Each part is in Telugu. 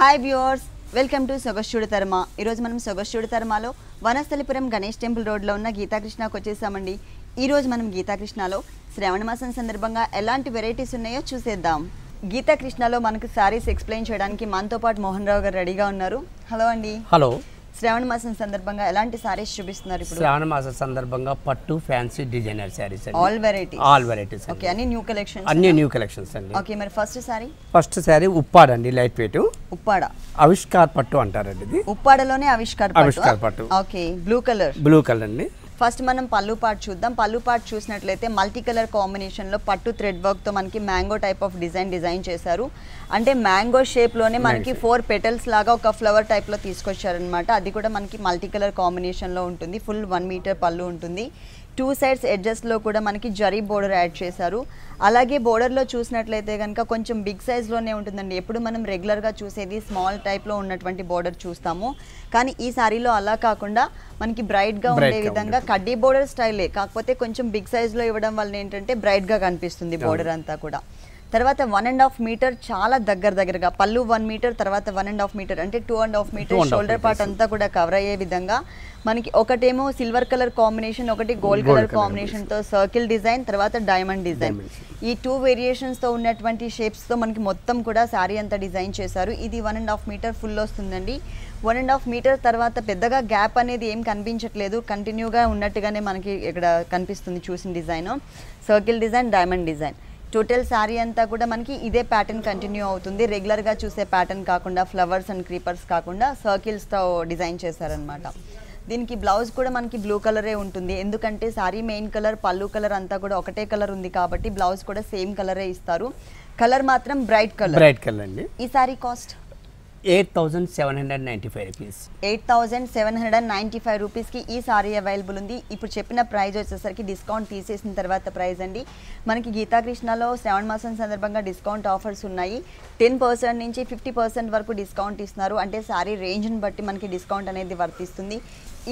Hi viewers, welcome to Sogaschudu Tarma. ఈరోజు మనం సొగస్చూడు తర్మలో వనస్థలిపురం గణేష్ టెంపుల్ రోడ్లో ఉన్న గీతాకృష్ణకు వచ్చేసామండి. ఈరోజు మనం గీతాకృష్ణలో శ్రావణ మాసం సందర్భంగా ఎలాంటి వెరైటీస్ ఉన్నాయో చూసేద్దాం. గీతాకృష్ణలో మనకు సారీస్ ఎక్స్ప్లెయిన్ చేయడానికి మనతో పాటు మోహన్ రావు గారు రెడీగా ఉన్నారు. హలో అండి. హలో. శ్రావణ మాసం సందర్భంగా ఎలాంటి సారీస్ చూపిస్తున్నారు ఇప్పుడు? శ్రావణ మాసం సందర్భంగా పట్టు ఫ్యాన్సీ డిజైనర్ సారీస్ అండి. All varieties. ఓకే, అన్ని న్యూ కలెక్షన్స్. అన్ని న్యూ కలెక్షన్స్ అండి. ఓకే, మరి ఫస్ట్ సారీ ఉప్పాడ అండి. లైట్ వెయిట్ ఉప్పాడ ఆవిష్కార్ పట్టు అంటారండి. ఇది ఉప్పాడలోనే ఆవిష్కార్ పట్టు. ఓకే, బ్లూ కలర్ అండి. ఫస్ట్ మనం పళ్ళు పార్ట్ చూద్దాం. పళ్ళు పార్ట్ చూసినట్లయితే మల్టీ కలర్ కాంబినేషన్లో పట్టు థ్రెడ్ వర్క్తో మనకి మ్యాంగో టైప్ ఆఫ్ డిజైన్ చేశారు. అంటే మ్యాంగో షేప్లోనే మనకి 4 పెటల్స్ లాగా ఒక ఫ్లవర్ టైప్లో తీసుకొచ్చారనమాట. అది కూడా మనకి మల్టీ కలర్ కాంబినేషన్లో ఉంటుంది. ఫుల్ 1 మీటర్ పళ్ళు ఉంటుంది. 2 సైడ్స్ ఎడ్జెస్లో కూడా మనకి జరీ బోర్డర్ యాడ్ చేశారు. అలాగే బోర్డర్లో చూసినట్లయితే కనుక కొంచెం బిగ్ సైజ్లోనే ఉంటుందండి. ఎప్పుడు మనం రెగ్యులర్గా చూసేది స్మాల్ టైప్లో ఉన్నటువంటి బోర్డర్ చూస్తాము, కానీ ఈ సారీలో అలా కాకుండా మనకి బ్రైట్గా ఉండే విధంగా కడ్డీ బోర్డర్ స్టైలే, కాకపోతే కొంచెం బిగ్ సైజ్లో ఇవ్వడం వల్ల ఏంటంటే బ్రైట్గా కనిపిస్తుంది బోర్డర్ అంతా కూడా. తర్వాత 1.5 మీటర్ చాలా దగ్గరగా పళ్ళు 1 మీటర్, తర్వాత 1.5 మీటర్ అంటే 2.5 మీటర్ షోల్డర్ పార్ట్ అంతా కూడా కవర్ అయ్యే విధంగా మనకి ఒకటేమో సిల్వర్ కలర్ కాంబినేషన్, ఒకటి గోల్డ్ కలర్ కాంబినేషన్తో సర్కిల్ డిజైన్, తర్వాత డైమండ్ డిజైన్. ఈ 2 వేరియేషన్స్తో ఉన్నటువంటి షేప్స్తో మనకి మొత్తం కూడా శారీ అంతా డిజైన్ చేశారు. ఇది 1.5 మీటర్ ఫుల్ వస్తుందండి. 1.5 మీటర్ తర్వాత పెద్దగా గ్యాప్ అనేది ఏం కనిపించట్లేదు, కంటిన్యూగా ఉన్నట్టుగానే మనకి ఇక్కడ కనిపిస్తుంది చూసిన design. Circle design, diamond design. Total sari అంతా కూడా మనకి ఇదే ప్యాటర్న్ కంటిన్యూ అవుతుంది. రెగ్యులర్గా చూసే ప్యాటర్న్ కాకుండా ఫ్లవర్స్ అండ్ క్రీపర్స్ కాకుండా సర్కిల్స్తో డిజైన్ చేశారనమాట. దీనికి బ్లౌజ్ కూడా మనకి బ్లూ కలరే ఉంటుంది, ఎందుకంటే శారీ మెయిన్ కలర్ పళ్ళు కలర్ అంతా కూడా ఒకటే కలర్ ఉంది కాబట్టి బ్లౌజ్ కూడా సేమ్ కలరే ఇస్తారు. కలర్ మాత్రం బ్రైట్ కలర్ అండి. ఈ శారీ కాస్ట్ 8,795 రూపీస్. 8,795 రూపీస్కి ఈ సారీ అవైలబుల్ ఉంది. ఇప్పుడు చెప్పిన ప్రైస్ వచ్చేసరికి డిస్కౌంట్ తీసేసిన తర్వాత ప్రైస్ అండి. మనకి గీతాకృష్ణలో శ్రావణ మాసం సందర్భంగా డిస్కౌంట్ ఆఫర్స్ ఉన్నాయి. 10% నుంచి 50% వరకు డిస్కౌంట్ ఇస్తున్నారు. అంటే సారీ రేంజ్ని బట్టి మనకి డిస్కౌంట్ అనేది వర్తిస్తుంది.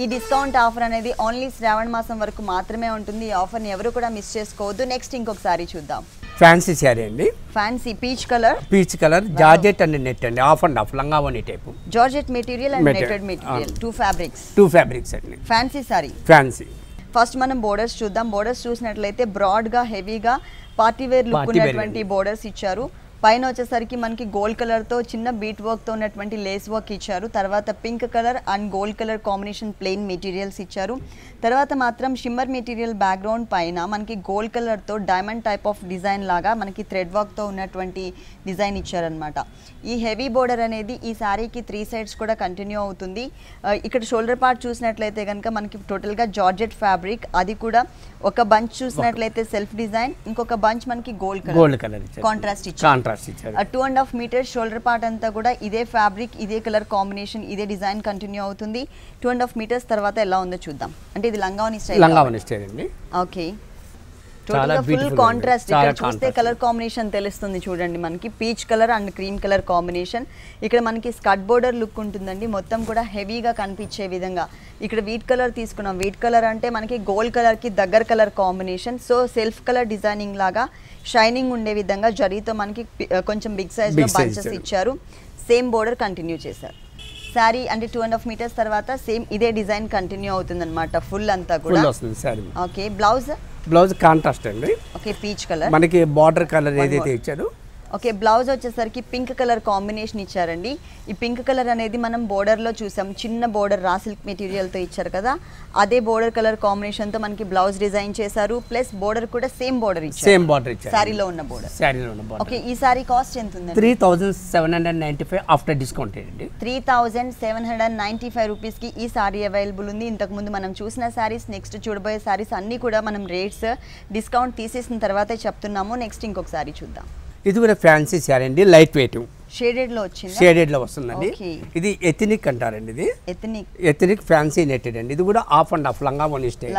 ఈ డిస్కౌంట్ ఆఫర్ అనేది ఓన్లీ శ్రావణ మాసం వరకు మాత్రమే ఉంటుంది. ఈ ఆఫర్ని ఎవరు కూడా మిస్ చేసుకోవద్దు. నెక్స్ట్ ఇంకొక సారీ చూద్దాం. ఫ్యాన్సీ శారీ అండి. Fancy peach colour georgette and net అండి. ఆఫ్ అండ్ ఆఫ్ లంగావోని type. Georgette material and netted material, 2 fabrics అండి. ఫ్యాన్సీ సారీ. ఫస్ట్ మనం బోర్డర్స్ చూద్దాం. బోర్డర్స్ చూసినట్లయితే బ్రాడ్గా హెవీగా పార్టీ వేర్ లుక్ ఉన్నటువంటి బోర్డర్స్ ఇచ్చారు. పైన వచ్చేసరికి మనకి గోల్డ్ కలర్తో చిన్న బీట్ వర్క్తో ఉన్నటువంటి లేస్ వర్క్ ఇచ్చారు. తర్వాత pink colour and gold colour combination plain materials ఇచ్చారు. తర్వాత మాత్రం షిమ్మర్ మెటీరియల్ బ్యాక్గ్రౌండ్ పైన మనకి గోల్డ్ కలర్తో డైమండ్ టైప్ ఆఫ్ డిజైన్ లాగా మనకి థ్రెడ్ వర్క్తో ఉన్నటువంటి డిజైన్ ఇచ్చారనమాట. ఈ హెవీ బోర్డర్ అనేది ఈ శారీకి 3 సైడ్స్ కూడా కంటిన్యూ అవుతుంది. ఇక్కడ షోల్డర్ పార్ట్ చూసినట్లయితే కనుక మనకి టోటల్గా జార్జెట్ ఫ్యాబ్రిక్, అది కూడా ఒక బంచ్ చూసినట్లయితే సెల్ఫ్ డిజైన్, ఇంకొక బంచ్ మనకి గోల్డ్ కలర్ కాంట్రాస్ట్ ఇచ్చారు. 2.5 మీటర్ షోల్డర్ పార్ట్ అంతా కూడా ఇదే ఫ్యాబ్రిక్, ఇదే కలర్ కాంబినేషన్, ఇదే డిజైన్ కంటిన్యూ అవుతుంది. 2.5 మీటర్స్ తర్వాత ఎలా ఉందో చూద్దాం. అంటే ఇది లంగావోని స్టైల్ అండి. ఓకే, టోటల్గా ఫుల్ కాంట్రాస్ట్. ఇక్కడ చూస్తే కలర్ కాంబినేషన్ తెలుస్తుంది చూడండి. మనకి peach colour and cream colour combination. ఇక్కడ మనకి స్కర్ట్ బోర్డర్ లుక్ ఉంటుందండి. మొత్తం కూడా హెవీగా కనిపించే విధంగా ఇక్కడ వీట్ కలర్ తీసుకున్నాం. వీట్ కలర్ అంటే మనకి గోల్డ్ కలర్కి దగ్గర colour combination. So self colour designing లాగా షైనింగ్ ఉండే విధంగా జరీతో మనకి కొంచెం బిగ్ సైజ్లో బంచెస్ ఇచ్చారు. సేమ్ బోర్డర్ కంటిన్యూ చేశారు. శారీ అంటే 2.5 మీటర్స్ తర్వాత సేమ్ ఇదే డిజైన్ కంటిన్యూ అవుతుంది అనమాట ఫుల్ అంతా కూడా. ఓకే, బ్లౌజ్ కాంట్రాస్ట్ అండి. ఓకే, పీచ్ కలర్ మనకి బార్డర్ కలర్ ఏదైతే ఇచ్చారు. ఓకే, బ్లౌజ్ వచ్చేసరికి పింక్ కలర్ కాంబినేషన్ ఇచ్చారండి. ఈ పింక్ కలర్ అనేది మనం బోర్డర్లో చూసాం, చిన్న బోర్డర్ రా సిల్క్ మెటీరియల్తో ఇచ్చారు కదా, అదే బోర్డర్ కలర్ కాంబినేషన్తో మనకి బ్లౌజ్ డిజైన్ చేశారు. ప్లస్ బోర్డర్ కూడా సేమ్ బోర్డర్ ఇచ్చారు, శారీలో ఉన్న బోర్డర్. ఓకే, ఈ సారీ కాస్ట్ ఎంత ఉంది? 3,795 ఆఫ్టర్ డిస్కౌంట్ అండి. 3,795 రూపీస్కి ఈ సారీ అవైలబుల్ ఉంది. ఇంతకుముందు మనం చూసిన సారీస్, నెక్స్ట్ చూడబోయే సారీస్ అన్నీ కూడా మనం రేట్స్ డిస్కౌంట్ తీసేసిన తర్వాతే చెప్తున్నాము. నెక్స్ట్ ఇంకొక సారీ చూద్దాం. ఇది కూడా ఫ్యాన్సీ శారీ అండి. లైట్ వెయిట్ షేడెడ్ లో వచ్చింది. షేడెడ్ లో వస్తుందండి. ఇది ఎథనిక్ అంటారండి. ఇది ఎథనిక్ ఫ్యాన్సీ నెట్టెడ్ అండి. ఇది కూడా ఆఫ్ అండ్ ఆఫ్ లంగావోని స్టైల్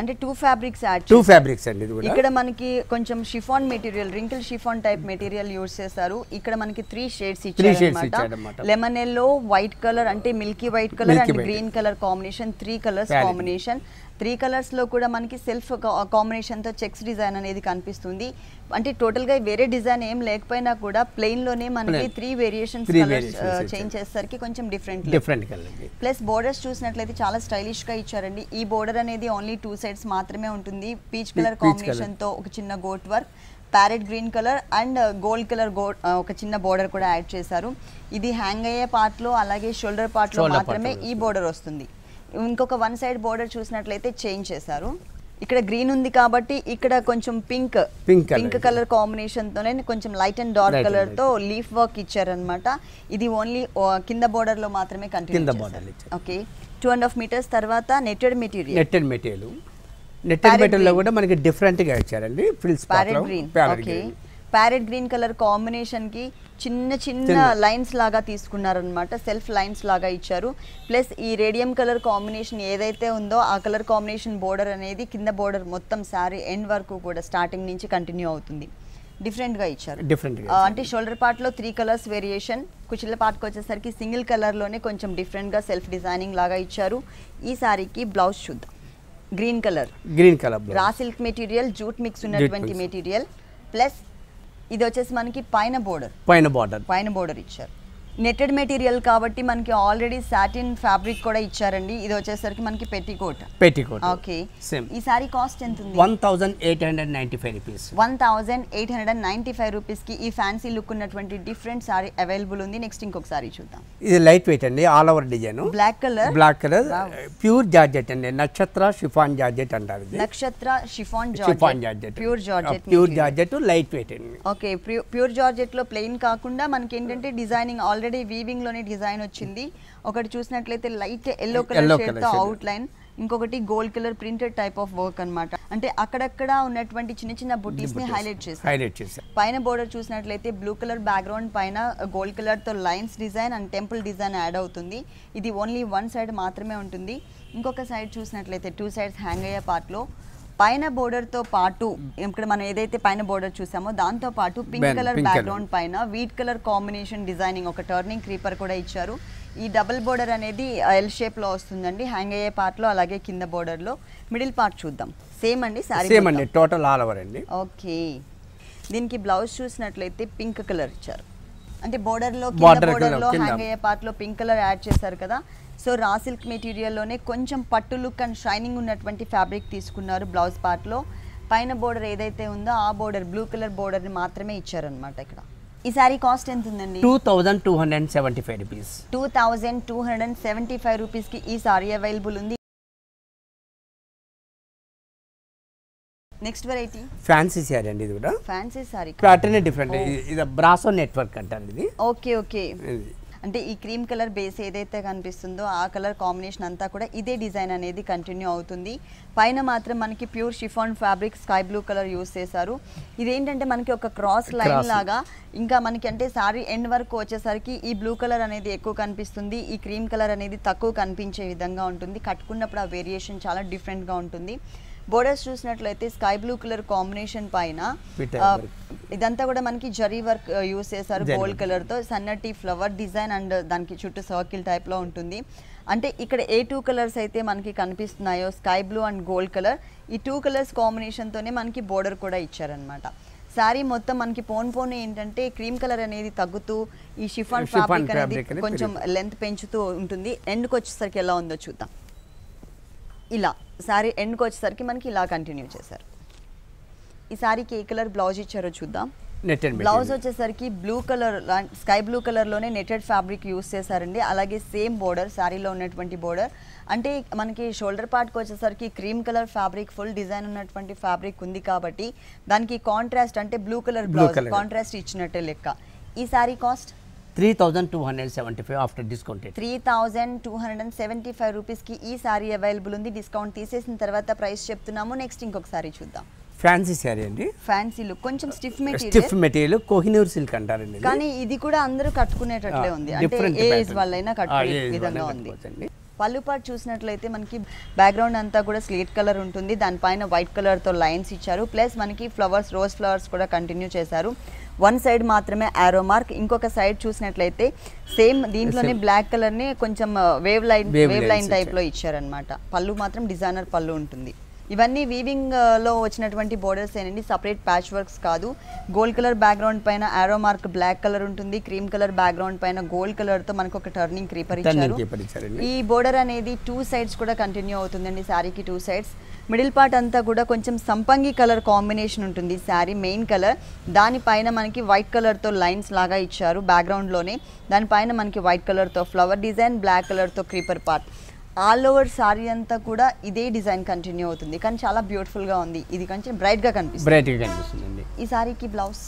అంటే 2 ఫ్యాబ్రిక్స్ యాడ్ 2 ఫ్యాబ్రిక్స్ అండి. ఇది కూడా ఇక్కడ మనకి కొంచెం chiffon material, wrinkle chiffon type material use చేస్తారు. ఇక్కడ మనకి 3 షేడ్స్ ఇచ్చారన్నమాట. లెమన్ ఎల్లో, వైట్ కలర్ అంటే milky white colour and green colour combination, 3 colours combination. 3 కలర్స్లో కూడా మనకి సెల్ఫ్ కాంబినేషన్తో చెక్స్ డిజైన్ అనేది కనిపిస్తుంది. అంటే టోటల్గా వేరే డిజైన్ ఏం లేకపోయినా కూడా ప్లెయిన్లోనే మనకి 3 వేరియేషన్స్ కలర్స్ చేంజ్ చేసేసరికి కొంచెం డిఫరెంట్ ప్లస్ బోర్డర్స్ చూసినట్లయితే చాలా స్టైలిష్గా ఇచ్చారండి. ఈ బోర్డర్ అనేది ఓన్లీ 2 సైడ్స్ మాత్రమే ఉంటుంది. పీచ్ కలర్ కాంబినేషన్తో ఒక చిన్న gota work, parrot green colour and gold colour ఒక చిన్న బోర్డర్ కూడా యాడ్ చేశారు. ఇది హ్యాంగ్ అయ్యే పార్ట్లో అలాగే షోల్డర్ పార్ట్లో మాత్రమే ఈ బోర్డర్ వస్తుంది. ఇంకొక 1 సైడ్ బోర్డర్ చూసినట్లయితే చేంజ్ చేశారు. ఇక్కడ గ్రీన్ ఉంది కాబట్టి ఇక్కడ కొంచెం పింక్ కలర్ కాంబినేషన్ తోనే కొంచెం లైట్ అండ్ డార్క్ కలర్ తో లీఫ్ వర్క్ ఇచ్చారనమాట. ఇది ఓన్లీ కింద బోర్డర్ లో మాత్రమే కంటిన్యూ చేశారు. ఓకే 2.5 మీటర్స్ తర్వాత నెట్టెడ్ మెటీరియల్ లో కూడా మనకి డిఫరెంట్ గా ఇచ్చారండి. ప్యారెట్ గ్రీన్ కలర్ కాంబినేషన్ కి చిన్న లైన్స్ లాగా తీసుకున్నారనమాట. సెల్ఫ్ లైన్స్ లాగా ఇచ్చారు. ప్లస్ ఈ రేడియం కలర్ కాంబినేషన్ ఏదైతే ఉందో ఆ కలర్ కాంబినేషన్ బోర్డర్ అనేది కింద బోర్డర్ మొత్తం శారీ ఎండ్ వరకు కూడా స్టార్టింగ్ నుంచి కంటిన్యూ అవుతుంది. డిఫరెంట్ గా ఇచ్చారు. అంటే షోల్డర్ పార్ట్ లో 3 కలర్స్ వేరియేషన్, కుచిళ్ళ పార్ట్కి వచ్చేసరికి సింగిల్ కలర్ లోనే కొంచెం డిఫరెంట్ గా సెల్ఫ్ డిజైనింగ్ లాగా ఇచ్చారు. ఈ శారీకి బ్లౌజ్ చూద్దాం. Green colour raw silk material, jute mix ఉన్నటువంటి మెటీరియల్. ప్లస్ ఇది వచ్చేసి మనకి పైన బోర్డర్ ఇచ్చారు. నెట్టెడ్ మెటీరియల్ కాబట్టి మనకి ఆల్రెడీ సాటిన్ ఫ్యాబ్రిక్ కూడా ఇచ్చారండి. ఇది వచ్చేసరికి మనకి పెట్టికోట్. ఓకే ఈ సారీ కాస్ట్ ఎంత ఉంది? 1895 రూపీస్. 1895 రూపీస్ కి ఈ ఫ్యాన్సీ లుక్ ఉన్నటువంటి డిఫరెంట్ సారీ అవైలబుల్ ఉంది. నెక్స్ట్ ఇంకొక సారీ చూద్దాం. ఇది లైట్ వెయిట్ అండి, all over design, black colour pure georgette అండి. నక్షత్ర షిఫాన్ జార్జెట్ అంటారు. Nakshatra chiffon georgette, pure georgette light weight అండి. ఓకే ప్యూర్ జార్జెట్ లో ప్లెయిన్ కాకుండా మనకి ఏంటంటే డిజైనింగ్ ఆల్రెడీ వీవింగ్ లోనే డిజైన్ వచ్చింది. ఒకటి చూసినట్లయితే లైట్ ఎల్లో కలర్ షేడ్ తో అవుట్ లైన్, ఇంకొకటి gold colour printed type of work అన్నమాట. అంటే అక్కడక్కడ ఉన్నటువంటి చిన్న బుటీస్ ని హైలైట్ చేశారు. పైన బోర్డర్ చూసినట్లయితే బ్లూ కలర్ బ్యాక్గ్రౌండ్ పైన గోల్డ్ కలర్ తో lines design and temple design add అవుతుంది. ఇది ఓన్లీ 1 సైడ్ మాత్రమే ఉంటుంది. ఇంకొక సైడ్ చూసినట్లయితే 2 సైడ్స్ హ్యాంగ్ అయ్యే పార్ట్ లో పైన బోర్డర్ తో పాటు ఇక్కడ మనం ఏదైతే పైన బోర్డర్ చూసామో దాంతో పాటు పింక్ కలర్ బ్యాక్గ్రౌండ్ పైన వీట్ కలర్ కాంబినేషన్ డిజైనింగ్ ఒక టర్నింగ్ క్రీపర్ కూడా ఇచ్చారు. ఈ డబుల్ బోర్డర్ అనేది ఎల్ షేప్ లో వస్తుందండి హ్యాంగ్ అయ్యే పార్ట్ లో, అలాగే కింద బోర్డర్ లో. మిడిల్ పార్ట్ చూద్దాం. సేమ్ అండి సారీ టోటల్ ఆల్ ఓవర్ అండి. ఓకే దీనికి బ్లౌజ్ చూసినట్లయితే పింక్ కలర్ ఇచ్చారు. అంటే బోర్డర్ లో హ్యాంగ్ అయ్యే పార్ట్ లో పింక్ కలర్ యాడ్ చేశారు కదా. సో రా సిల్క్ మెటీరియల్లోనే కొంచెం పట్టు లుక్ అండ్ షైనింగ్ ఉన్నటువంటి ఫ్యాబ్రిక్ తీసుకున్నారు బ్లౌజ్ పార్ట్లో. పైన బోర్డర్ ఏదైతే ఉందో ఆ బోర్డర్ బ్లూ కలర్ బోర్డర్ని మాత్రమే ఇచ్చారనమాట. ఇక్కడ ఈ సారీ కాస్ట్ ఎంత ఉందండి? 2275 రూపీస్. 2275 రూపీస్కి ఈ సారీ అవైలబుల్ ఉంది. నెక్స్ట్ వెరైటీ ఫ్యాన్సీ సారీ అండి. ఇది కూడా ఫ్యాన్సీ సారీ ప్యాటర్న్ డిఫరెంట్. ఇది బ్రాసో నెట్వర్క్ అంటారు ఇది. ఓకే అంటే ఈ క్రీమ్ కలర్ బేస్ ఏదైతే కనిపిస్తుందో ఆ కలర్ కాంబినేషన్ అంతా కూడా ఇదే డిజైన్ అనేది కంటిన్యూ అవుతుంది. పైన మాత్రం మనకి pure chiffon fabric sky blue colour use చేశారు. ఇదేంటంటే మనకి ఒక క్రాస్ లైన్ లాగా, ఇంకా మనకి అంటే సారీ ఎండ్ వరకు వచ్చేసరికి ఈ బ్లూ కలర్ అనేది ఎక్కువ కనిపిస్తుంది, ఈ క్రీమ్ కలర్ అనేది తక్కువ కనిపించే విధంగా ఉంటుంది. కట్టుకున్నప్పుడు ఆ వేరియేషన్ చాలా డిఫరెంట్గా ఉంటుంది. బోర్డర్స్ చూసినట్లయితే స్కై బ్లూ కలర్ కాంబినేషన్ పైన ఇదంతా కూడా మనకి జరీ వర్క్ యూస్ చేశారు గోల్డ్ కలర్ తో. సన్నటి ఫ్లవర్ డిజైన్ అండ్ దానికి చుట్టూ సర్కిల్ టైప్ లో ఉంటుంది. అంటే ఇక్కడ ఏ 2 కలర్స్ అయితే మనకి కనిపిస్తున్నాయో sky blue and gold colour, ఈ 2 కలర్స్ కాంబినేషన్ తోనే మనకి బోర్డర్ కూడా ఇచ్చారనమాట. శారీ మొత్తం మనకి పోన్ ఏంటంటే క్రీమ్ కలర్ అనేది తగ్గుతూ ఈ షిఫాన్ ఫ్యాబ్రిక్ అనేది కొంచెం లెంత్ పెంచుతూ ఉంటుంది. ఎండ్కి వచ్చేసరికి ఎలా ఉందో చూద్దాం. ఇలా సారీ ఎండ్కి వచ్చేసరికి మనకి ఇలా కంటిన్యూ చేశారు. ఈ సారీకి ఏ కలర్ బ్లౌజ్ ఇచ్చారో చూద్దాం. బ్లౌజ్ వచ్చేసరికి బ్లూ కలర్ స్కై బ్లూ కలర్లోనే నెటెడ్ ఫ్యాబ్రిక్ యూస్ చేశారండి. అలాగే సేమ్ బోర్డర్ శారీలో ఉన్నటువంటి బోర్డర్. అంటే మనకి షోల్డర్ పార్ట్కి వచ్చేసరికి cream colour fabric full design ఉన్నటువంటి ఫ్యాబ్రిక్ ఉంది కాబట్టి దానికి కాంట్రాస్ట్ అంటే బ్లూ కలర్ బ్లౌజ్ కాంట్రాస్ట్ ఇచ్చినట్టే లెక్క. ఈ సారీ కాస్ట్ 3275 ఆఫ్టర్ డిస్కౌంట్. 3275 రూపీస్కి ఈ సారీ అవైలబుల్ ఉంది. డిస్కౌంట్ తీసేసిన తర్వాత ప్రైస్ చెప్తున్నాము. నెక్స్ట్ ఇంకొక సారీ చూద్దాం. ఫ్యాన్సీ సారీ అండి. ఫ్యాన్సీ లుక్, కొంచెం స్టిఫ్ మెటీరియల్ కోహినూర్ సిల్క్ అంటారండి. కానీ ఇది కూడా అందరూ కట్టుకునేటట్లే ఉంది. అంటే ఏజ్ వాళ్ళైనా కట్టుకునే విధంగా ఉంది. పళ్ళు పార్ట్ చూసినట్లయితే మనకి బ్యాక్గ్రౌండ్ అంతా కూడా స్లేట్ కలర్ ఉంటుంది, దానిపైన వైట్ కలర్తో లైన్స్ ఇచ్చారు, ప్లస్ మనకి ఫ్లవర్స్ రోజ్ ఫ్లవర్స్ కూడా కంటిన్యూ చేశారు. వన్ సైడ్ మాత్రమే ఆరో మార్క్, ఇంకొక సైడ్ చూసినట్లయితే సేమ్ దీంట్లోనే బ్లాక్ కలర్ని కొంచెం వేవ్ లైన్ టైప్లో ఇచ్చారనమాట. పళ్ళు మాత్రం డిజైనర్ పళ్ళు ఉంటుంది. ఇవన్నీ వీవింగ్ లో వచ్చినటువంటి బోర్డర్స్ ఏనండి, సపరేట్ ప్యాచ్ వర్క్స్ కాదు. గోల్డ్ కలర్ బ్యాక్గ్రౌండ్ పైన ఆరో మార్క్ బ్లాక్ కలర్ ఉంటుంది, క్రీమ్ కలర్ బ్యాక్గ్రౌండ్ పైన గోల్డ్ కలర్ తో మనకు ఒక టర్నింగ్ క్రీపర్ ఇచ్చారు. ఈ బోర్డర్ అనేది 2 సైడ్స్ కూడా కంటిన్యూ అవుతుందండి, శారీకి 2 సైడ్స్. మిడిల్ పార్ట్ అంతా కూడా కొంచెం సంపంగి కలర్ కాంబినేషన్ ఉంటుంది శారీ మెయిన్ కలర్, దానిపైన మనకి వైట్ కలర్తో లైన్స్ లాగా ఇచ్చారు బ్యాక్గ్రౌండ్లోనే, దానిపైన మనకి వైట్ కలర్తో ఫ్లవర్ డిజైన్, బ్లాక్ కలర్తో creeper part. All over sorry అంతా కూడా ఇదే డిజైన్ కంటిన్యూ అవుతుంది, కానీ చాలా బ్యూటిఫుల్గా ఉంది. ఇది కొంచెం బ్రైట్గా కనిపిస్తుంది. ఈ సారీకి బ్లౌజ్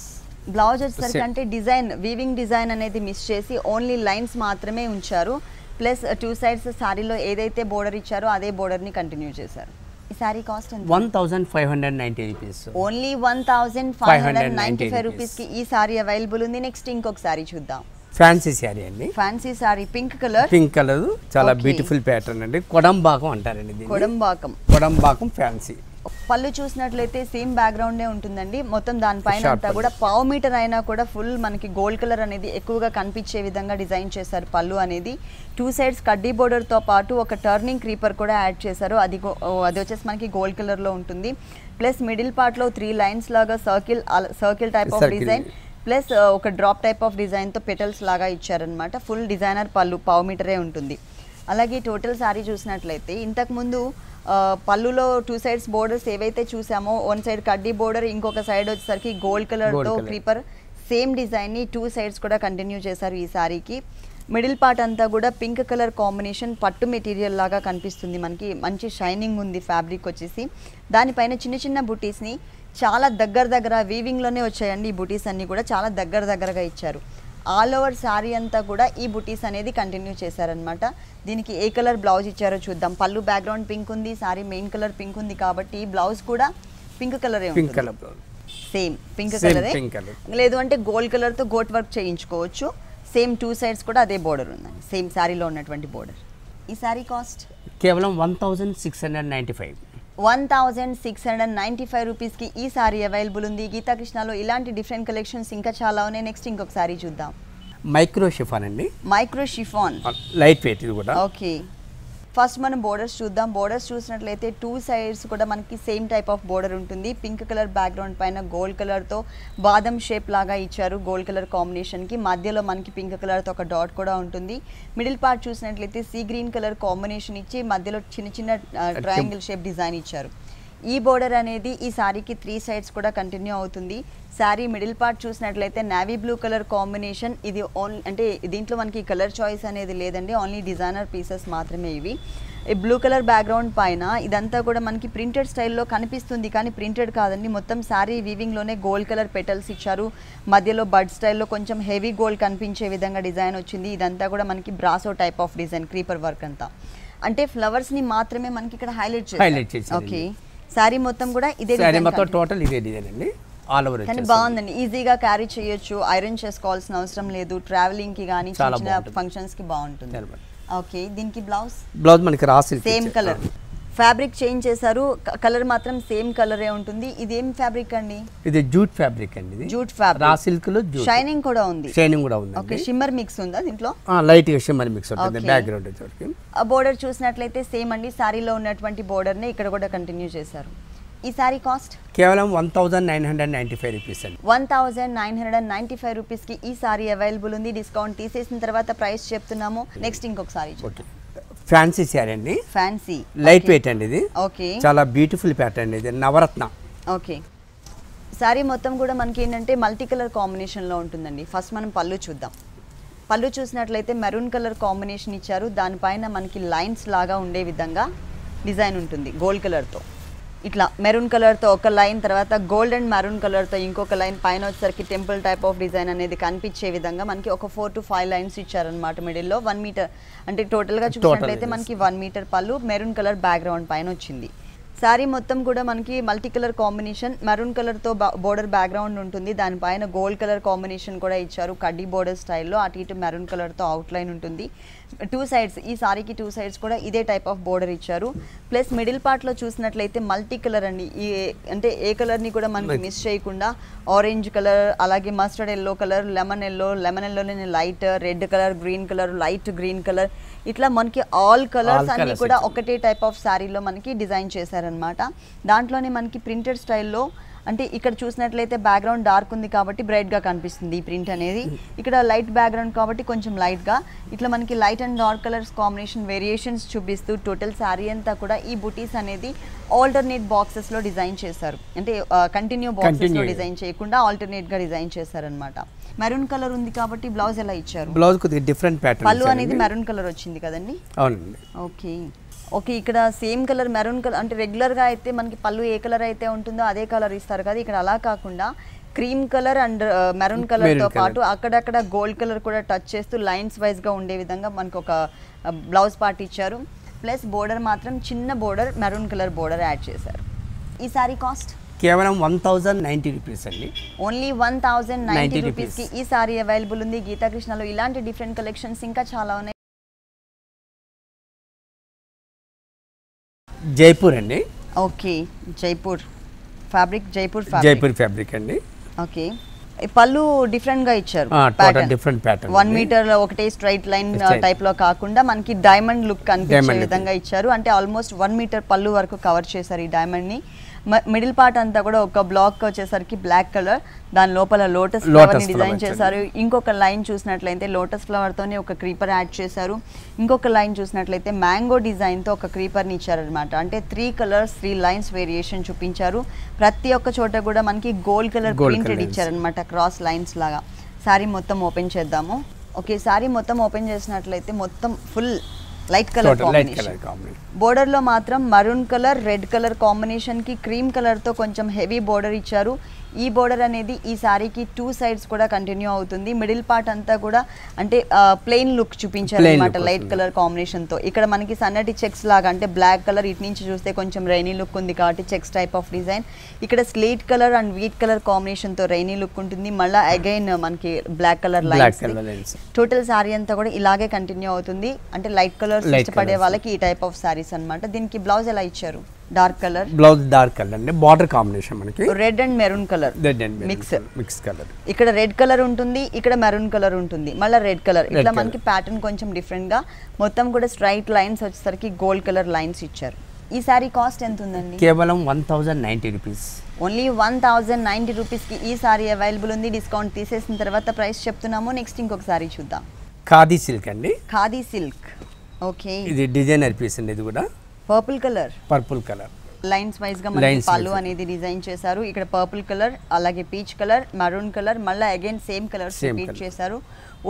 వచ్చేసరికి అంటే డిజైన్ వీవింగ్ డిజైన్ అనేది మిస్ చేసి ఓన్లీ లైన్స్ మాత్రమే ఉంచారు, ప్లస్ 2 సైడ్స్ సారీలో ఏదైతే బోర్డర్ ఇచ్చారో అదే బోర్డర్ని కంటిన్యూ చేశారు. ఈ సారీ కాస్ట్ 1590 రూపీస్, ఓన్లీ 1595 రూపీస్కి ఈ సారీ అవైలబుల్ ఉంది. నెక్స్ట్ ఇంకొక సారీ చూద్దాం. ఫ్యాన్సీ శారీ అండి, ఫ్యాన్సీ సారీ పింక్ కలర్ చాలా బ్యూటిఫుల్ ప్యాటర్న్ అండి. కొడంబాకం అంటారండి, కొడంబాకం ఫ్యాన్సీ. పళ్ళు చూసినట్లయితే సేమ్ బ్యాక్గ్రౌండే ఉంటుందండి, మొత్తం దానిపైన అంతా కూడా పావు మీటర్ అయినా కూడా ఫుల్ మనకి గోల్డ్ కలర్ అనేది ఎక్కువగా కనిపించే విధంగా డిజైన్ చేశారు. పళ్ళు అనేది 2 సైడ్స్ కడ్డీ బోర్డర్తో పాటు ఒక టర్నింగ్ క్రీపర్ కూడా యాడ్ చేశారు, అది వచ్చేసి మనకి గోల్డ్ కలర్లో ఉంటుంది. ప్లస్ మిడిల్ పార్ట్లో 3 లైన్స్ లాగా circle type of design, plus ఒక డ్రాప్ టైప్ ఆఫ్ డిజైన్తో పెటల్స్ లాగా ఇచ్చారనమాట. ఫుల్ డిజైనర్ పళ్ళు పావు మీటరే ఉంటుంది. అలాగే టోటల్ శారీ చూసినట్లయితే ఇంతకుముందు పళ్ళులో 2 సైడ్స్ బోర్డర్స్ ఏవైతే చూసామో, 1 సైడ్ కడ్డీ బోర్డర్, ఇంకొక సైడ్ వచ్చేసరికి గోల్డ్ కలర్తో క్రీపర్, సేమ్ డిజైన్ని 2 సైడ్స్ కూడా కంటిన్యూ చేశారు ఈ శారీకి. మిడిల్ పార్ట్ అంతా కూడా పింక్ కలర్ కాంబినేషన్ పట్టు మెటీరియల్ లాగా కనిపిస్తుంది మనకి, మంచి షైనింగ్ ఉంది ఫ్యాబ్రిక్ వచ్చేసి. దానిపైన చిన్న చిన్న బుటీస్ని చాలా దగ్గర వీవింగ్లోనే వచ్చాయండి. ఈ బుటీస్ అన్నీ కూడా చాలా దగ్గరగా ఇచ్చారు. ఆల్ ఓవర్ శారీ అంతా కూడా ఈ బుటీస్ అనేది కంటిన్యూ చేశారనమాట. దీనికి ఏ కలర్ బ్లౌజ్ ఇచ్చారో చూద్దాం. పళ్ళు బ్యాక్గ్రౌండ్ పింక్ ఉంది, శారీ మెయిన్ కలర్ పింక్ ఉంది కాబట్టి బ్లౌజ్ కూడా పింక్ కలరే ఉంటుంది, సేమ్ పింక్ కలరే. లేదు అంటే గోల్డ్ కలర్తో గోట్ వర్క్ చేయించుకోవచ్చు. సేమ్ 2 సైడ్స్ కూడా అదే బోర్డర్ ఉందండి, సేమ్ శారీలో ఉన్నటువంటి బోర్డర్. ఈ శారీ కాస్ట్ కేవలం 1695, 1695 రూపీస్కి ఈ సారీ అవైలబుల్ ఉంది. గీతాకృష్ణలో ఇలాంటి డిఫరెంట్ కలెక్షన్స్ ఇంకా చాలా ఉన్నాయి. నెక్స్ట్ ఇంకొక సారీ చూద్దాం. మైక్రో షిఫాన్ అండి, మైక్రో షిఫాన్ లైట్ వెయిట్ ఇది కూడా. ఓకే, ఫస్ట్ మనం బోర్డర్స్ చూద్దాం. బోర్డర్స్ చూసినట్లయితే 2 సైడ్స్ కూడా మనకి సేమ్ టైప్ ఆఫ్ బోర్డర్ ఉంటుంది. పింక్ కలర్ బ్యాక్గ్రౌండ్ పైన గోల్డ్ కలర్తో బాదం షేప్ లాగా ఇచ్చారు గోల్డ్ కలర్ కాంబినేషన్కి. మధ్యలో మనకి పింక్ కలర్తో ఒక డాట్ కూడా ఉంటుంది. మిడిల్ పార్ట్ చూసినట్లయితే సీ గ్రీన్ కలర్ కాంబినేషన్ ఇచ్చి మధ్యలో చిన్న ట్రయాంగిల్ షేప్ డిజైన్ ఇచ్చారు. ఈ బోర్డర్ అనేది ఈ శారీకి 3 సైడ్స్ కూడా కంటిన్యూ అవుతుంది. శారీ మిడిల్ పార్ట్ చూసినట్లయితే నావీ బ్లూ కలర్ కాంబినేషన్. ఇది ఓన్లీ అంటే దీంట్లో మనకి కలర్ చాయిస్ అనేది లేదండి, ఓన్లీ డిజైనర్ పీసెస్ మాత్రమే ఇవి. ఈ బ్లూ కలర్ బ్యాక్గ్రౌండ్ పైన ఇదంతా కూడా మనకి ప్రింటెడ్ స్టైల్లో కనిపిస్తుంది, కానీ ప్రింటెడ్ కాదండి. మొత్తం శారీ వీవింగ్లోనే గోల్డ్ కలర్ పెటల్స్ ఇచ్చారు. మధ్యలో బడ్ స్టైల్లో కొంచెం హెవీ గోల్డ్ కనిపించే విధంగా డిజైన్ వచ్చింది. ఇదంతా కూడా మనకి brasso type of design, creeper work అంతా. అంటే ఫ్లవర్స్ని మాత్రమే మనకి ఇక్కడ హైలైట్ చేశారు. ఓకే, శారీ మొత్తం కూడా ఇదే డిజైన్, టోటల్ ఇదే డిజైన్ అండి. ఆల్ ఓవర్ కానీ బాగుందండి, ఈజీగా క్యారీ చేయొచ్చు, ఐరన్ చేసుకోవాల్సిన అవసరం లేదు. ట్రావెలింగ్ కి కానీ చిన్న ఫంక్షన్స్ కి బాగుంటుంది. ఓకే, దీనికి బ్లౌజ్ మనకి రాసి సేమ్ కలర్, ఫ్యాబ్రిక్ చేంజ్ చేశారు, కలర్ మాత్రం సేమ్ కలరే ఉంటుంది. ఇది ఏం ఫ్యాబ్రిక్ అండి? ఇది జూట్ ఫ్యాబ్రిక్ అండి, ఇది జూట్ ఫ్యాబ్రిక్, రా సిల్క్ లో షైనింగ్ కూడా ఉంది. ఓకే, షిమ్మర్ మిక్స్ ఉందా దీంట్లో? లైట్ గా షిమ్మర్ మిక్స్ ఉంటుంది బ్యాక్గ్రౌండ్ వచ్చేసరికి. ఆ బోర్డర్ చూసినట్లయితే సేమ్ అండి, సారీలో ఉన్నటువంటి బోర్డర్ ని ఇక్కడ కూడా కంటిన్యూ చేశారు. ఈ సారీ కాస్ట్ కేవలం 1995 రూపీస్ అండి. 1995 రూపీస్కి ఈ సారీ అవైలబుల్ ఉంది. డిస్కౌంట్ తీసేసిన తర్వాత ప్రైస్ చెప్తున్నాము. నెక్స్ట్ ఇంకొక సారీ చూద్దాం. ఫ్యాన్సీ శారీ అండి, ఫ్యాన్సీ లైట్ వెయిట్ అండి. ఇది ఓకే, చాలా బ్యూటిఫుల్ ప్యాటర్న్, ఇది నవరత్న. ఓకే, సారీ మొత్తం కూడా మనకి ఏంటంటే మల్టీ కలర్ కాంబినేషన్లో ఉంటుందండి. ఫస్ట్ మనం పళ్ళు చూద్దాం. పళ్ళు చూసినట్లయితే మెరూన్ కలర్ కాంబినేషన్ ఇచ్చారు, దానిపైన మనకి లైన్స్ లాగా ఉండే విధంగా డిజైన్ ఉంటుంది గోల్డ్ కలర్తో. ఇట్లా మెరూన్ కలర్తో ఒక లైన్, తర్వాత గోల్డ్ అండ్ మెరూన్ కలర్తో ఇంకొక లైన్, పైన వచ్చేసరికి టెంపుల్ టైప్ ఆఫ్ డిజైన్ అనేది కనిపించే విధంగా మనకి ఒక 4 to 5 లైన్స్ ఇచ్చారనమాట. మిడిల్లో 1 మీటర్, అంటే టోటల్గా చూసినట్లయితే మనకి 1 మీటర్ పళ్ళు మెరూన్ కలర్ బ్యాక్గ్రౌండ్ పైన వచ్చింది. శారీ మొత్తం కూడా మనకి మల్టీ కలర్ కాంబినేషన్, మెరూన్ కలర్తో బోర్డర్ బ్యాక్గ్రౌండ్ ఉంటుంది, దానిపైన గోల్డ్ కలర్ కాంబినేషన్ కూడా ఇచ్చారు కడ్డీ బోర్డర్ స్టైల్లో. అటు ఇటు మెరూన్ కలర్తో అవుట్లైన్ ఉంటుంది. టూ సైడ్స్, ఈ సారీకి టూ సైడ్స్ కూడా ఇదే టైప్ ఆఫ్ బోర్డర్ ఇచ్చారు. ప్లస్ మిడిల్ పార్ట్లో చూసినట్లయితే మల్టీ కలర్ అండి. ఈ అంటే ఏ కలర్ని కూడా మనకి మిస్ చేయకుండా ఆరెంజ్ కలర్, అలాగే మస్టర్డ్ ఎల్లో కలర్, లెమన్ ఎల్లోనే light red colour, green colour, light green colour, ఇట్లా మనకి ఆల్ కలర్స్ అన్ని కూడా ఒకటే టైప్ ఆఫ్ శారీలో మనకి డిజైన్ చేశారనమాట. దాంట్లోనే మనకి ప్రింటెడ్ స్టైల్లో, అంటే ఇక్కడ చూసినట్లయితే బ్యాక్గ్రౌండ్ డార్క్ ఉంది కాబట్టి బ్రైట్గా కనిపిస్తుంది ఈ ప్రింట్ అనేది. ఇక్కడ లైట్ బ్యాక్గ్రౌండ్ కాబట్టి కొంచెం లైట్గా ఇట్లా మనకి light and dark colours combination variations చూపిస్తూ టోటల్ శారీ అంతా కూడా ఈ బుటీస్ అనేది ఆల్టర్నేట్ బాక్సెస్లో డిజైన్ చేశారు. అంటే కంటిన్యూ బాక్సెస్లో డిజైన్ చేయకుండా ఆల్టర్నేట్గా డిజైన్ చేశారనమాట. మెరూన్ కలర్ ఉంది కాబట్టి బ్లౌజ్ ఎలా ఇచ్చారు? బ్లౌజ్ కొద్దిగా డిఫరెంట్ ప్యాటర్న్, పళ్ళు అనేది మెరూన్ కలర్ వచ్చింది కదండి. అవునండి. ఓకే, ఇక్కడ సేమ్ కలర్ మెరూన్ కలర్, అంటే రెగ్యులర్గా అయితే మనకి పళ్ళు ఏ కలర్ అయితే ఉంటుందో అదే కలర్ ఇస్తారు కదా, ఇక్కడ అలా కాకుండా క్రీమ్ కలర్ అండ్ మెరూన్ కలర్తో పాటు అక్కడక్కడ గోల్డ్ కలర్ కూడా టచ్ చేస్తూ లైన్స్ వైజ్గా ఉండే విధంగా మనకు ఒక బ్లౌజ్ పార్ట్ ఇచ్చారు. ప్లస్ బోర్డర్ మాత్రం చిన్న border maroon colour border add చేశారు. ఈ సారీ కాస్ట్ కేవలం 1090 రూపీస్ అండి. ఓన్లీ 1090 రూపీస్కి ఈ సారీ అవైలబుల్ ఉంది గీతాకృష్ణలో. ఇలాంటి డిఫరెంట్ కలెక్షన్స్ ఇంకా చాలా ఉన్నాయి. జైపూర్ అండి. Okay, Jaipur fabric, Jaipur fabric అండి. ఓకే, పళ్ళు డిఫరెంట్ గా ఇచ్చారు. డిఫరెంట్ ప్యాటర్న్ 1 మీటర్ ఒకటే స్ట్రైట్ లైన్ టైప్ లో కాకుండా మనకి డైమండ్ లుక్ కనిపించే విధంగా ఇచ్చారు. అంటే ఆల్మోస్ట్ 1 మీటర్ పళ్ళు వరకు కవర్ చేశారు ఈ డైమండ్ ని. మిడిల్ పార్ట్ అంతా కూడా ఒక బ్లాక్ వచ్చేసరికి బ్లాక్ కలర్, దాని లోపల లోటస్ ఫ్లవర్ ని డిజైన్ చేశారు. ఇంకొక లైన్ చూసినట్లయితే లోటస్ ఫ్లవర్ తోనే ఒక క్రీపర్ యాడ్ చేశారు. ఇంకొక లైన్ చూసినట్లయితే మ్యాంగో డిజైన్ తో ఒక క్రీపర్ ని ఇచ్చారనమాట. అంటే 3 కలర్స్ 3 లైన్స్ వేరియేషన్ చూపించారు. ప్రతి ఒక్క చోట కూడా మనకి గోల్డ్ కలర్ ప్రింటెడ్ ఇచ్చారనమాట, క్రాస్ లైన్స్ లాగా. సారీ మొత్తం ఓపెన్ చేద్దాము. ఓకే, సారీ మొత్తం ఓపెన్ చేసినట్లయితే మొత్తం full light colour combination. Border లో మాత్రం maroon colour, red colour combination కి క్రీమ్ కలర్ తో కొంచెం హెవీ బోర్డర్ ఇచ్చారు. ఈ బోర్డర్ అనేది ఈ సారీకి 2 సైడ్స్ కూడా కంటిన్యూ అవుతుంది. మిడిల్ పార్ట్ అంతా కూడా అంటే ప్లెయిన్ లుక్ చూపించారు అనమాట లైట్ కలర్ కాంబినేషన్ తో. ఇక్కడ మనకి సన్నటి చెక్స్ లాగా, అంటే బ్లాక్ కలర్ ఇటు నుంచి చూస్తే కొంచెం రైనీ లుక్ ఉంది కాబట్టి చెక్స్ టైప్ ఆఫ్ డిజైన్. ఇక్కడ slate colour and wheat colour combination తో రైనీ లుక్ ఉంటుంది. మళ్ళీ అగైన్ మనకి black colour lines. Total sari అంతా కూడా ఇలాగే కంటిన్యూ అవుతుంది. అంటే లైట్ కలర్ ఇష్టపడే వాళ్ళకి ఈ టైప్ ఆఫ్ సారీస్ అనమాట. దీనికి బ్లౌజ్ ఎలా ఇచ్చారు? Dark colour blouse, dark colour అండి. బార్డర్ కాంబినేషన్ మనకి red and maroon colour mix colour. ఇక్కడ రెడ్ కలర్ ఉంటుంది, ఇక్కడ మెరూన్ కలర్ ఉంటుంది, మళ్ళీ రెడ్ కలర్. ఇట్లా మనకి ప్యాటర్న్ కొంచెం డిఫరెంట్ గా మొత్తం కూడా స్ట్రైట్ లైన్స్ వచ్చేసరికి గోల్డ్ కలర్ లైన్స్ ఇచ్చారు. ఈ సారీ కాస్ట్ ఎంత ఉందండి? కేవలం 1090 రూపీస్. ఓన్లీ 1090 రూపీస్ కి ఈ సారీ అవైలబుల్ ఉంది. డిస్కౌంట్ తీసేసిన తర్వాత ప్రైస్ చెప్తున్నాము. నెక్స్ట్ ఇంకొక సారీ చూద్దాం. ఖాదీ సిల్క్ అండి. ఖాదీ సిల్క్. ఓకే, ఇది డిజైనర్ పీస్ అండి. ఇది కూడా పర్పుల్ కలర్ లైన్స్ వైజ్ గా మనకి పళ్ళు అనేది డిజైన్ చేశారు. ఇక్కడ పర్పుల్ కలర్, అలాగే పీచ్ కలర్, మెరూన్ కలర్, మళ్ళీ అగైన్ సేమ్ కలర్స్ రిపీట్ చేశారు.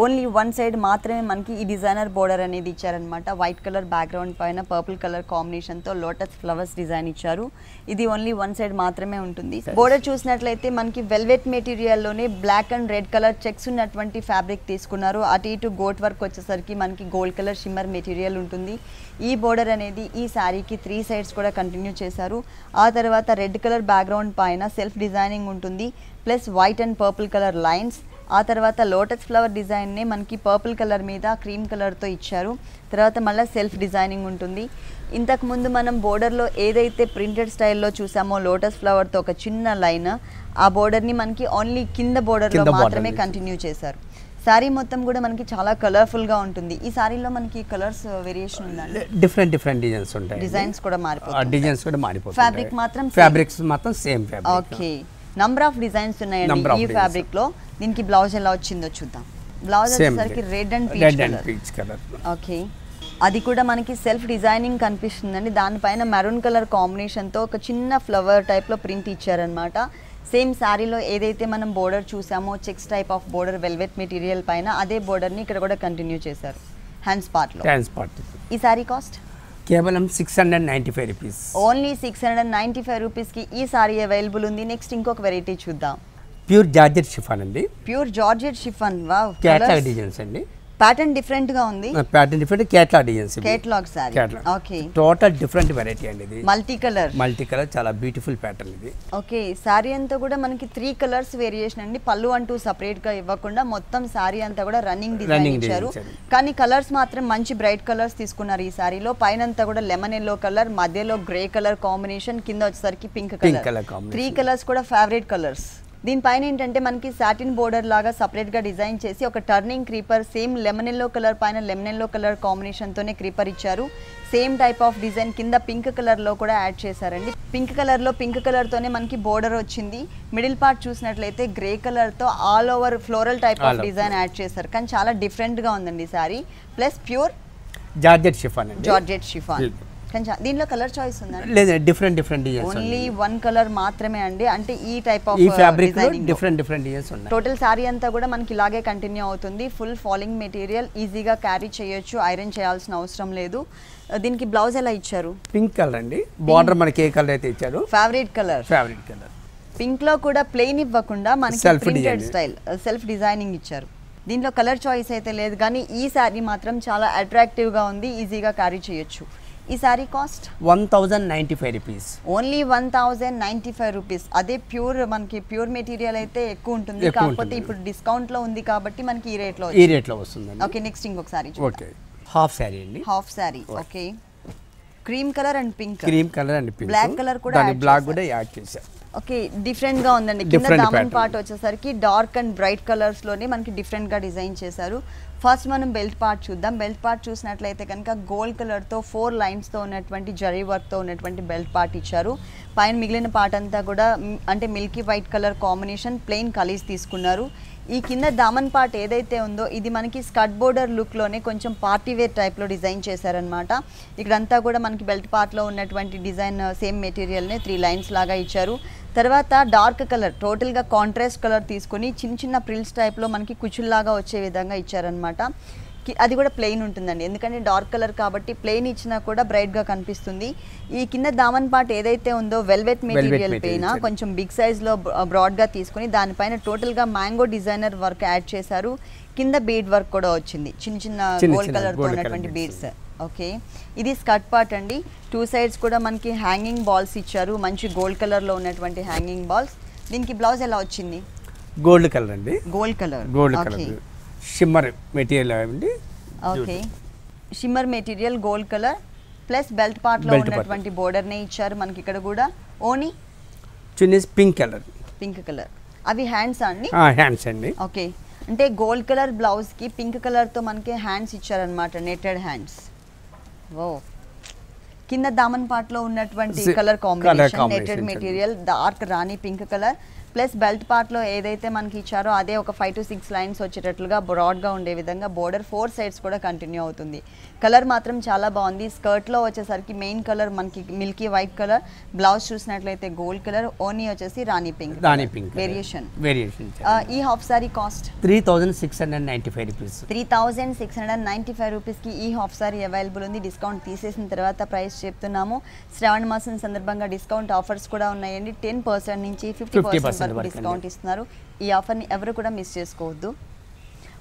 ఓన్లీ 1 సైడ్ మాత్రమే మనకి ఈ డిజైనర్ బోర్డర్ అనేది ఇచ్చారనమాట. వైట్ కలర్ బ్యాక్గ్రౌండ్ పైన పర్పుల్ కలర్ కాంబినేషన్ తో లోటస్ ఫ్లవర్స్ డిజైన్ ఇచ్చారు. ఇది ఓన్లీ 1 సైడ్ మాత్రమే ఉంటుంది. బోర్డర్ చూసినట్లయితే మనకి వెల్వెట్ మెటీరియల్ లోనే black and red colour checks ఉన్నటువంటి ఫ్యాబ్రిక్ తీసుకున్నారు. అటు ఇటు గోట్ వర్క్ వచ్చేసరికి మనకి గోల్డ్ కలర్ షిమ్మర్ మెటీరియల్ ఉంటుంది. ఈ బోర్డర్ అనేది ఈ శారీకి 3 సైడ్స్ కూడా కంటిన్యూ చేశారు. ఆ తర్వాత రెడ్ కలర్ బ్యాక్గ్రౌండ్ పైన సెల్ఫ్ డిజైనింగ్ ఉంటుంది. Plus white and purple colour lines. ఆ తర్వాత లోటస్ ఫ్లవర్ డిజైన్నే మనకి పర్పుల్ కలర్ మీద క్రీమ్ కలర్తో ఇచ్చారు. తర్వాత మళ్ళీ సెల్ఫ్ డిజైనింగ్ ఉంటుంది. ఇంతకుముందు మనం బోర్డర్లో ఏదైతే ప్రింటెడ్ స్టైల్లో చూసామో లోటస్ ఫ్లవర్తో ఒక చిన్న లైన్, ఆ బోర్డర్ని మనకి ఓన్లీ కింద బోర్డర్లో మాత్రమే కంటిన్యూ చేశారు. సారీ మొత్తం కూడా మనకి చాలా కలర్ఫుల్గా ఉంటుంది. ఈ సారీలో మనకి కలర్స్ వేరియేషన్ ఉందండి. డిఫరెంట్ డిజైన్స్ ఉంటాయి. డిజైన్స్ కూడా మారిపోతాయి. ఫ్యాబ్రిక్స్ మాత్రం same fabric. Okay, number of designs ఉన్నాయండి ఈ ఫ్యాబ్రిక్ లో. దీనికి బ్లౌజ్ ఎలా వచ్చిందో చూద్దాం. బ్లౌజ్ వచ్చేసరికి red and peach colour. Okay, అది కూడా మనకి సెల్ఫ్ డిజైనింగ్ కనిపిస్తుందండి. దానిపైన మెరూన్ కలర్ కాంబినేషన్తో ఒక చిన్న ఫ్లవర్ టైప్లో ప్రింట్ ఇచ్చారనమాట. సేమ్ శారీలో ఏదైతే మనం బోర్డర్ చూసామో checks type of border velvet material పైన, అదే బోర్డర్ని ఇక్కడ కూడా కంటిన్యూ చేశారు హ్యాండ్స్ పార్ట్లో. ఈ సారీ కాస్ట్ కేవలం 695 రూపీస్. ఓన్లీ 695 రూపీస్కి ఈ సారీ అవైలబుల్ ఉంది. నెక్స్ట్ ఇంకొక వెరైటీ చూద్దాం. ప్యూర్ జార్జెట్ షిఫాన్ అండి. Pure georgette chiffon. Wow, catalogue designs అండి. ప్యాటర్న్ డిఫరెంట్ గా ఉంది. Pattern different catalogue designs. Catalogue sari. Okay. Total different variety అండి ఇది. మల్టీ కలర్ చాలా బ్యూటిఫుల్ ప్యాటర్న్ ఇది. ఓకే. సారీ అంతా కూడా మనకి 3 కలర్స్ వేరియేషన్ అండి. పళ్ళు అంటూ సెపరేట్ గా ఇవ్వకుండా మొత్తం సారీ అంతా కూడా రన్నింగ్ డిజైన్ ఇచ్చారు. కానీ కలర్స్ మాత్రం మంచి బ్రైట్ కలర్స్ తీసుకున్నారు ఈ సారీలో. పైన అంతా కూడా లెమన్ ఎల్లో కలర్, మధ్యలో గ్రే కలర్ కాంబినేషన్, కింద వచ్చేసరికి పింక్ కలర్. 3 కలర్స్ కూడా ఫేవరెట్ కలర్స్. దీనిపైన ఏంటంటే మనకి సాటిన్ బోర్డర్ లాగా సపరేట్ గా డిజైన్ చేసి ఒక turning creeper, same lemon yellow colour పైన లెమన్ ఎల్లో కలర్ కాంబినేషన్ తోనే క్రీపర్ ఇచ్చారు. సేమ్ టైప్ ఆఫ్ డిజైన్ కింద పింక్ కలర్ లో కూడా యాడ్ చేశారండి. పింక్ కలర్ లో పింక్ కలర్ తోనే మనకి బోర్డర్ వచ్చింది. మిడిల్ పార్ట్ చూసినట్లయితే గ్రే కలర్ తో all over floral type of design add చేశారు. కానీ చాలా డిఫరెంట్ గా ఉందండి sari. Plus pure georgette chiffon అండి. Georgette chiffon. దీనిలో కలర్ చాయిస్ ఉందా? లేదు, డిఫరెంట్ డిజైన్స్. ఓన్లీ 1 కలర్ మాత్రమే అండి. అంటే ఈ టైప్ ఆఫ్ ఈ ఫ్యాబ్రిక్ లో డిఫరెంట్ డిజైన్స్ ఉన్నాయి. టోటల్ సారీ అంతా కూడా మనకి ఇలాగే కంటిన్యూ అవుతుంది. ఫుల్ ఫాలింగ్ మెటీరియల్, ఈజీగా క్యారీ చేయొచ్చు, ఐరన్ చేయాల్సిన అవసరం లేదు. దీనికి బ్లౌజ్ ఎలా ఇచ్చారు? పింక్ కలర్ అండి. బార్డర్ మనకి ఏ కలర్ అయితే ఇచ్చారు ఫేవరెట్ కలర్. పింక్ లో కూడా ప్లెయిన్ ఇవ్వకుండా మనకి ప్రింటెడ్ స్టైల్ సెల్ఫ్ డిజైనింగ్ ఇచ్చారు. దీంట్లో కలర్ చాయిస్ అయితే లేదు, కానీ ఈ సారీ మాత్రం చాలా అట్రాక్టివ్ గా ఉంది, ఈజీగా క్యారీ చేయొచ్చు. ఈ sari cost 1095 rupees. Only 1095 rupees. అదే ప్యూర్ మనకి ప్యూర్ మెటీరియల్ అయితే ఎక్కువ ఉంటుంది, కాకపోతే ఇప్పుడు డిస్కౌంట్ లో ఉంది కాబట్టి మనకి ఈ రేట్ లో వస్తుంది. ఓకే. నెక్స్ట్ ఇంకొక సారీ. ఓకే. హాఫ్ సారీ అండి. Half sari. Okay. Cream colour and pink. Black colour కూడా యాడ్ చేశారు. ఓకే. డిఫరెంట్ గా ఉందండి. కింద దామన్ పార్ట్ వచ్చేసరికి డార్క్ అండ్ బ్రైట్ కలర్స్ లోనే మనకి డిఫరెంట్ గా డిజైన్ చేశారు. ఫస్ట్ మనం బెల్ట్ పార్ట్ చూద్దాం. బెల్ట్ పార్ట్ చూసినట్లయితే కనుక గోల్డ్ కలర్ తో 4 లైన్స్ తో ఉన్నటువంటి జరీ వర్క్ తో ఉన్నటువంటి బెల్ట్ పార్ట్ ఇచ్చారు. పైన మిగిలిన పార్ట్ అంతా కూడా అంటే milky white colour combination, plain కలీస్ తీసుకున్నారు. ఈ కింద దామన్ పార్ట్ ఏదైతే ఉందో ఇది మనకి స్కర్ట్ బోర్డర్ లుక్ లోనే కొంచెం పార్టీ వేర్ టైప్ లో డిజైన్ చేశారనమాట. ఇక్కడంతా కూడా మనకి బెల్ట్ పార్ట్ లో ఉన్నటువంటి డిజైన్ సేమ్ మెటీరియల్ నే 3 లైన్స్ లాగా ఇచ్చారు. తర్వాత డార్క్ కలర్, టోటల్ గా కాంట్రాస్ట్ కలర్ తీసుకొని చిన్న చిన్న ప్రిల్స్ టైప్ లో మనకి కుచుల్లాగా వచ్చే విధంగా ఇచ్చారనమాట. అది కూడా ప్లెయిన్ ఉంటుందండి, ఎందుకంటే డార్క్ కలర్ కాబట్టి ప్లెయిన్ ఇచ్చినా కూడా బ్రైట్ గా కనిపిస్తుంది. ఈ కింద దామన్ పార్ట్ ఏదైతే ఉందో వెల్వెట్ మెటీరియల్ పైన కొంచెం బిగ్ సైజ్ లో బ్రాడ్ గా తీసుకుని దానిపైన టోటల్ గా మ్యాంగో డిజైనర్ వర్క్ యాడ్ చేశారు. కింద బీడ్ వర్క్ కూడా వచ్చింది, చిన్న చిన్న గోల్డ్ కలర్ తో ఉన్నటువంటి బీడ్స్. ఓకే. ఇది స్కర్ట్ పార్ట్ అండి. 2 సైడ్స్ కూడా మనకి హ్యాంగింగ్ బాల్స్ ఇచ్చారు, మంచి గోల్డ్ కలర్ లో ఉన్నటువంటి హ్యాంగింగ్ బాల్స్. దీనికి బ్లౌజ్ ఎలా వచ్చింది? గోల్డ్ కలర్ అండి. Gold colour. షిమ్మర్ మెటీరియల్ అండి. Okay. Shimmer material gold colour plus belt part లో ఉన్నటువంటి బోర్డర్ నే ఇచ్చారు. మనకి ఇక్కడ కూడా ఓని చున్నీస్ పింక్ కలర్. అవి హ్యాండ్స్ అండి? హ్యాండ్స్ అండి. ఓకే. అంటే గోల్డ్ కలర్ బ్లౌజ్ కి పింక్ కలర్ తో మనకి హ్యాండ్స్ ఇచ్చారనమాట, నెట్టెడ్ హ్యాండ్స్. ఓ. కింద దామన్ పార్ట్ లో ఉన్నటువంటి colour combination netted material, dark rani pink colour plus belt part లో ఏదైతే మనకి ఇచ్చారో అదే ఒక 5 to 6 లైన్స్ వచ్చేటట్లుగా బ్రాడ్ గా ఉండే విధంగా బోర్డర్ 4 సైడ్స్ కూడా కంటిన్యూ అవుతుంది. కలర్ మాత్రం చాలా బాగుంది. స్కర్ట్ లో వచ్చేసరికి మెయిన్ కలర్ మనకి మిల్కీ వైట్ కలర్, బ్లౌజ్ చూసినట్లయితే గోల్డ్ కలర్, ఓనీ వచ్చేసి రాణి పింక్ వేరియేషన్. ఈ half sorry cost 3695 rupees. 3695 rupees కి ఈ హాఫ్ సారీ అవైలబుల్ ఉంది. డిస్కౌంట్ తీసేసిన తర్వాత ప్రైస్ చెప్తున్నాము. శ్రావణ మాసం సందర్భంగా డిస్కౌంట్ ఆఫర్స్ కూడా ఉన్నాయండి. 10% నుంచి 50% డిస్కౌంట్ ఇస్తున్నారు. ఈ ఆఫర్ ని ఎవరు కూడా మిస్ చేసుకోవద్దు.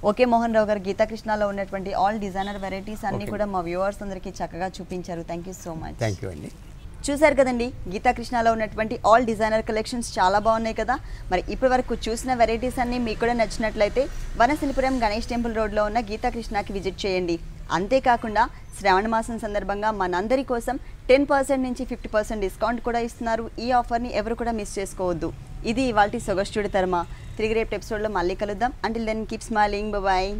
ఓకే మోహన్ రావు గారు, గీతాకృష్ణలో ఉన్నటువంటి ఆల్ డిజైనర్ వెరైటీస్ అన్ని కూడా మా వ్యూవర్స్ అందరికీ చక్కగా చూపించారు. Thank you so much. Thank you అండి. చూసారు కదండి, గీతాకృష్ణలో ఉన్నటువంటి ఆల్ డిజైనర్ కలెక్షన్స్ చాలా బాగున్నాయి కదా. మరి ఇప్పటి వరకు చూసిన వెరైటీస్ అన్ని మీకు కూడా నచ్చినట్లయితే వనశిల్పురం గణేష్ టెంపుల్ రోడ్లో ఉన్న గీతాకృష్ణకి విజిట్ చేయండి. అంతేకాకుండా శ్రావణ మాసం సందర్భంగా మనందరి కోసం 10% నుంచి 50% డిస్కౌంట్ కూడా ఇస్తున్నారు. ఈ ఆఫర్ని ఎవరు కూడా మిస్ చేసుకోవద్దు. ఇది ఇవాల్టి సొగస్టుడి తర్మ. తిరిగి రేపు ఎపిసోడ్లో మళ్ళీ కలుద్దాం. Until then keep smiling. Bye.